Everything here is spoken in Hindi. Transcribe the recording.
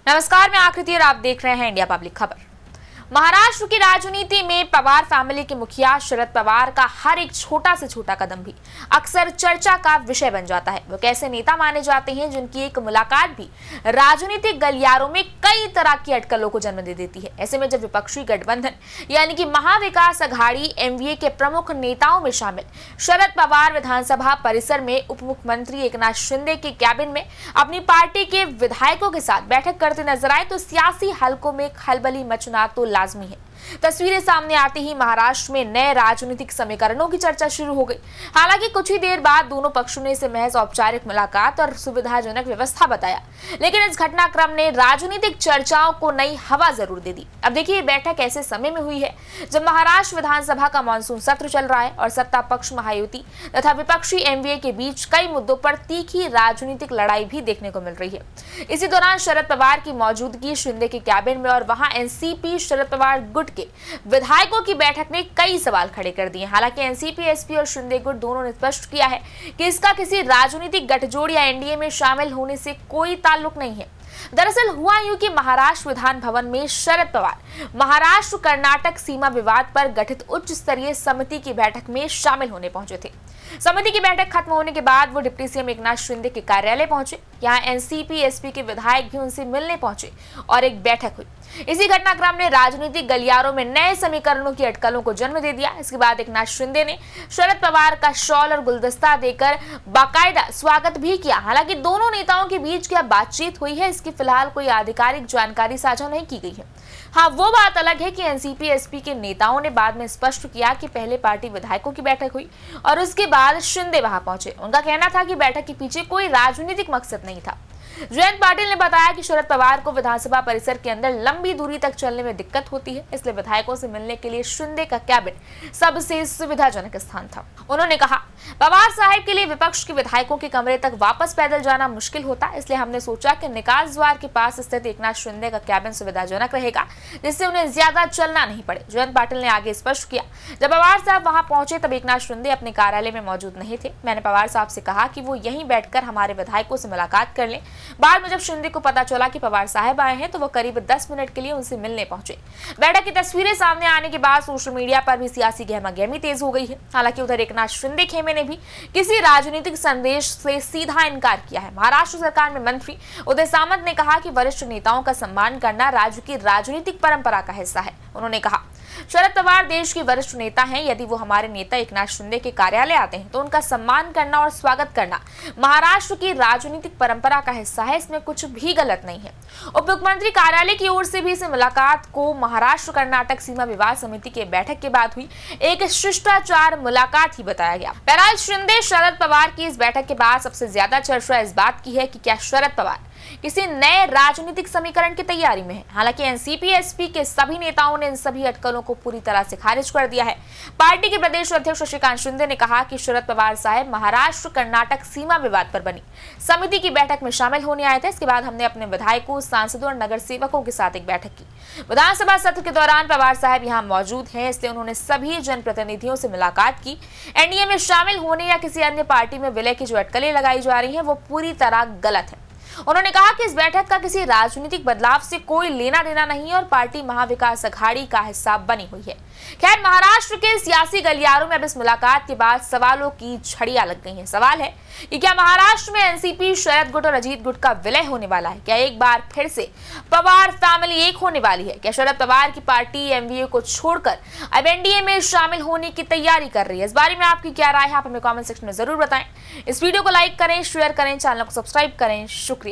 नमस्कार, मैं आकृति और आप देख रहे हैं इंडिया पब्लिक खबर। महाराष्ट्र की राजनीति में पवार फैमिली के मुखिया शरद पवार का हर एक छोटा से छोटा कदम भी अक्सर चर्चा का विषय बन जाता है। वो कैसे नेता माने जाते हैं जिनकी एक मुलाकात भी राजनीतिक गलियारों में कई तरह की अटकलों को जन्म दे देती है। ऐसे में जब विपक्षी गठबंधन यानी कि महाविकास अघाड़ी एमवीए के प्रमुख नेताओं में शामिल शरद पवार विधानसभा परिसर में उप मुख्यमंत्री एकनाथ शिंदे के कैबिन में अपनी पार्टी के विधायकों के साथ बैठक करते नजर आए तो सियासी हलकों में खलबली मचना तो लाजमी है। तस्वीरें सामने आते ही महाराष्ट्र में नए राजनीतिक समीकरणों की चर्चा शुरू हो गई। हालांकि कुछ ही देर बाद दोनों पक्षों ने इसे महज औपचारिक मुलाकात और सुविधाजनक व्यवस्था बताया, लेकिन इस घटनाक्रम ने राजनीतिक चर्चाओं को नई हवा जरूर दे दी। अब देखिए, ये बैठक ऐसे समय में हुई है जब महाराष्ट्र विधानसभा का मानसून सत्र चल रहा है और सत्ता पक्ष महायुति तथा विपक्षी एमवीए के बीच कई मुद्दों पर तीखी राजनीतिक लड़ाई भी देखने को मिल रही है। इसी दौरान शरद पवार की मौजूदगी शिंदे के कैबिन में और वहां एनसीपी शरद पवार गुट के विधायकों की बैठक ने कई सवाल खड़े कर दिए। हालांकि एनसीपी एसपी और शिंदे गुट दोनों ने स्पष्ट किया है कि इसका किसी राजनीतिक गठजोड़ या एनडीए में शामिल होने से कोई ताल्लुक नहीं है। दरअसल हुआ यूं कि महाराष्ट्र विधान भवन में शरद पवार महाराष्ट्र कर्नाटक सीमा विवाद पर गठित उच्च स्तरीय समिति की बैठक में शामिल होने पहुंचे थे। समिति की बैठक खत्म होने के बाद वो डिप्टी सीएम एकनाथ शिंदे के कार्यालय पहुंचे। यहाँ एनसीपी एसपी के विधायक भी उनसे मिलने पहुंचे और एक बैठक हुई। इसी घटनाक्रम ने राजनीतिक गलियारों में नए समीकरणों की अटकलों को जन्म दे दिया। इसके बाद एकनाथ शिंदे ने शरद पवार का शॉल और गुलदस्ता देकर बाकायदा स्वागत भी किया। हालांकि दोनों नेताओं के बीच क्या बातचीत हुई है, इसकी फिलहाल कोई आधिकारिक जानकारी साझा नहीं की गई है। हाँ, वो बात अलग है कि एनसीपी एसपी के नेताओं ने बाद में स्पष्ट किया कि पहले पार्टी विधायकों की बैठक हुई और उसके बाद शिंदे वहां पहुंचे। उनका कहना था कि बैठक के पीछे कोई राजनीतिक मकसद नहीं था। जयंत पाटिल ने बताया कि शरद पवार को विधानसभा परिसर के अंदर लंबी दूरी तक चलने में दिक्कत होती है, इसलिए विधायकों से मिलने के लिए शिंदे का कैबिन सबसे सुविधाजनक स्थान था। उन्होंने कहा, पवार साहब के लिए विपक्ष के विधायकों के कमरे तक वापस पैदल जाना मुश्किल होता, इसलिए हमने सोचा कि निकास द्वार के पास स्थित एकनाथ शिंदे का कैबिन सुविधाजनक रहेगा, जिससे उन्हें ज्यादा चलना नहीं पड़े। जयंत पाटिल ने आगे स्पष्ट किया, जब पवार साहब वहां पहुंचे तब एकनाथ शिंदे अपने कार्यालय में मौजूद नहीं थे। मैंने पवार साहब से कहा कि वो यहीं बैठकर हमारे विधायकों से मुलाकात कर लें। बाद में जब शिंदे को पता चला कि पवार साहब आए हैं तो वो करीब 10 मिनट के लिए उनसे मिलने पहुंचे। बैठक की तस्वीरें सामने आने के बाद सोशल मीडिया पर भी सियासी गहमागहमी तेज हो गई है। हालांकि उधर एकनाथ शिंदे खेमे ने भी किसी राजनीतिक संदेश से सीधा इनकार किया है। महाराष्ट्र सरकार में मंत्री उदय सामंत ने कहा कि वरिष्ठ नेताओं का सम्मान करना राज्य की राजनीतिक परंपरा का हिस्सा है। उन्होंने कहा, शरद पवार देश के वरिष्ठ नेता हैं, यदि वो हमारे नेता एकनाथ शिंदे के कार्यालय आते हैं तो उनका सम्मान करना और स्वागत करना महाराष्ट्र की राजनीतिक परंपरा का हिस्सा है, इसमें कुछ भी गलत नहीं है। उप मुख्यमंत्री कार्यालय की ओर से भी इस मुलाकात को महाराष्ट्र कर्नाटक सीमा विवाद समिति के बैठक के बाद हुई एक शिष्टाचार मुलाकात ही बताया गया। बहरहाल शिंदे शरद पवार की इस बैठक के बाद सबसे ज्यादा चर्चा इस बात की है कि क्या शरद पवार किसी नए राजनीतिक समीकरण की तैयारी में है। हालांकि एनसीपी एसपी के सभी नेताओं ने इन सभी अटकलों को पूरी तरह से खारिज कर दिया है। पार्टी के प्रदेश अध्यक्ष शशिकांत शिंदे ने कहा कि शरद पवार साहब महाराष्ट्र कर्नाटक सीमा विवाद पर बनी समिति की बैठक में शामिल होने आए थे। इसके बाद हमने अपने विधायकों, सांसदों और नगर सेवकों के साथ एक बैठक की। विधानसभा सत्र के दौरान पवार साहब यहाँ मौजूद हैं, इसलिए उन्होंने सभी जनप्रतिनिधियों से मुलाकात की। एनडीए में शामिल होने या किसी अन्य पार्टी में विलय की जो अटकलें लगाई जा रही है वो पूरी तरह गलत है। उन्होंने कहा कि इस बैठक का किसी राजनीतिक बदलाव से कोई लेना देना नहीं और पार्टी महाविकास अघाड़ी का हिस्सा बनी हुई है। खैर, महाराष्ट्र के सियासी गलियारों में अब इस मुलाकात के बाद सवालों की झड़ियां लग गई हैं। सवाल है कि क्या महाराष्ट्र में एनसीपी, शरद गुट और अजीत गुट का विलय होने वाला है? क्या एक बार फिर से पवार फैमिली एक होने वाली है? क्या शरद पवार की पार्टी एमवीए को छोड़कर अब एनडीए में शामिल होने की तैयारी कर रही है? इस बारे में आपकी क्या राय है? आप हमें कमेंट सेक्शन में जरूर बताएं। इस वीडियो को लाइक करें, शेयर करें, चैनल को सब्सक्राइब करें। शुक्रिया।